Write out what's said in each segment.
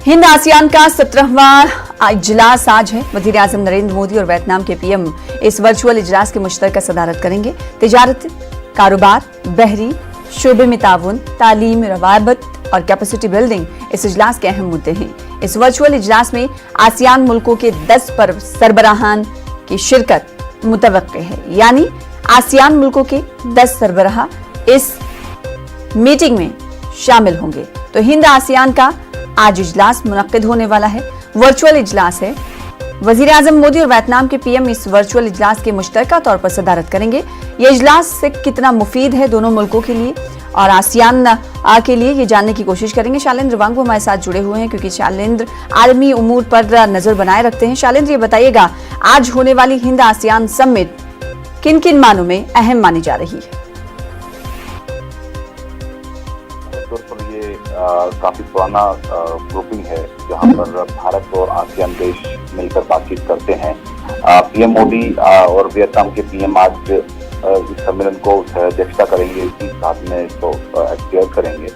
Hind ASEAN का 17वां इजलास आज है। वजीर आजम नरेंद्र मोदी और वियतनाम के पीएम इस वर्चुअल इजलास की मुश्तरका सदारत करेंगे। तिजारत, कारोबार, बहरी शोबे में ताउन, तालीम, रवायत और कैपेसिटी बिल्डिंग इस इजलास के अहम मुद्दे हैं। इस वर्चुअल इजलास में आसियान मुल्कों के 10 सरबराहान की शिरकत मुतवक्के है, यानी आसियान मुल्कों के 10 सरबराह इस मीटिंग में शामिल होंगे। तो हिंद आसियान का आज इजलास मुनक्किद होने वाला है, वर्चुअल इजलास है। वजीर आजम मोदी और वियतनाम के पीएम इस वर्चुअल इजलास के मुश्तरका तौर पर सदारत करेंगे। यह इजलास से कितना मुफीद है दोनों मुल्कों के लिए और आसियान के लिए, ये जानने की कोशिश करेंगे। शालिंद्र वांगू हमारे साथ जुड़े हुए हैं क्योंकि शालिंद्र आलमी उमूर पर नजर बनाए रखते हैं। शालिंद्र, ये बताइएगा, आज होने वाली हिंद आसियान समिट किन किन मानों में अहम मानी जा रही है? काफी पुराना ग्रुपिंग है जहां पर भारत और आसियान देश मिलकर बातचीत करते हैं। पीएम मोदी और वियतनाम के पीएम आज इस सम्मेलन को अध्यक्षता करेंगे, इसी साथ में इसको एक्सप्लेयर करेंगे।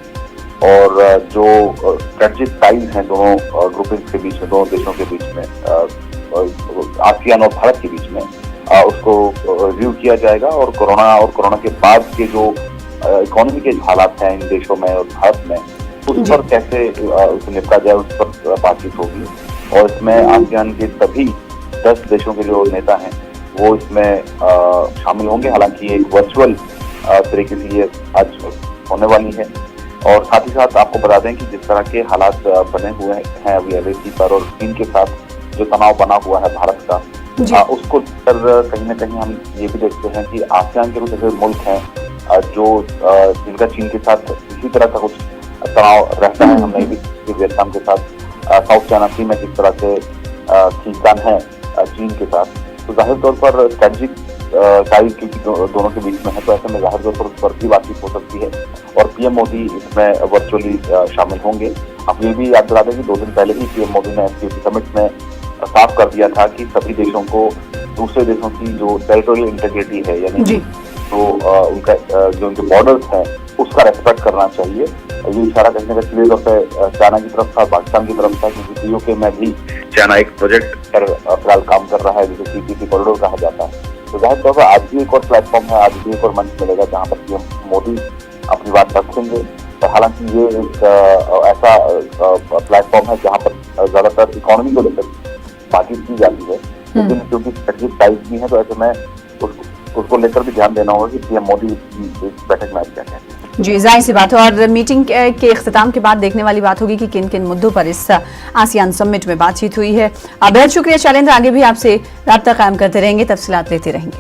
और जो स्ट्रेटेजिक टाइज हैं दोनों ग्रुपिंग के बीच में, दोनों देशों के बीच में, आसियान और भारत के बीच में, उसको रिव्यू किया जाएगा। और कोरोना के बाद के जो इकोनॉमी के हालात हैं इन देशों में और भारत में, उस पर कैसे उसे निपटा जाए, उस पर बातचीत होगी। और इसमें आसियान के सभी 10 देशों के जो नेता हैं वो इसमें शामिल होंगे। हालांकि एक वर्चुअल तरीके से ये आज होने वाली है। और साथ ही साथ आपको बता दें कि जिस तरह के हालात बने हुए हैं अभी LAC पर और चीन के साथ जो तनाव बना हुआ है भारत का, उसको कहीं ना कहीं हम ये भी देखते हैं कि आसियान के कुछ ऐसे मुल्क हैं जो जिनका चीन के साथ इसी तरह का कुछ तनाव रहता है। हमने भी वियतनाम के साथ साउथ चाइना सी में जिस तरह से खींचतान है चीन के साथ, तो जाहिर तौर पर स्ट्रेटेजिक टाइज क्योंकि दोनों के बीच में है, तो ऐसे में जाहिर तौर पर उस पर भी बातचीत हो सकती है। और पीएम मोदी इसमें वर्चुअली शामिल होंगे। अब ये भी याद दिला दें कि 2 दिन पहले ही पीएम मोदी ने SCOP समिट में साफ कर दिया था कि सभी देशों को दूसरे देशों की जो टेरिटोरियल इंटीग्रिटी है, यानी तो उनका जो उनके बॉर्डर्स हैं उसका रेस्पेक्ट करना चाहिए। ये इशारा कहीं ना कहीं तौर पर चाइना की तरफ था, पाकिस्तान की तरफ था, क्योंकि POK में भी चाइना एक प्रोजेक्ट पर फिलहाल काम कर रहा है जिसे CPC कॉरिडोर कहा जाता है। तो जाहिर तौर पर आज भी एक और प्लेटफॉर्म है, आज भी एक और मंच मिलेगा जहाँ पर पीएम मोदी अपनी बात रखेंगे। तो हालांकि ये एक ऐसा प्लेटफॉर्म है जहाँ पर ज्यादातर इकोनॉमी को लेकर बातचीत की जाती है, लेकिन क्योंकि स्ट्रेटेजिक टाइज भी है तो ऐसे में उसको लेकर भी ध्यान देना होगा कि पीएम मोदी इस बैठक में क्या कहते हैं। जी, जाहिर सी बात है। और मीटिंग के इख्तिताम के बाद देखने वाली बात होगी कि किन किन मुद्दों पर इस आसियान समिट में बातचीत हुई है। बेहद शुक्रिया शालिंद्र, आगे भी आपसे राब्ता कायम करते रहेंगे, तफसीलात लेते रहेंगे।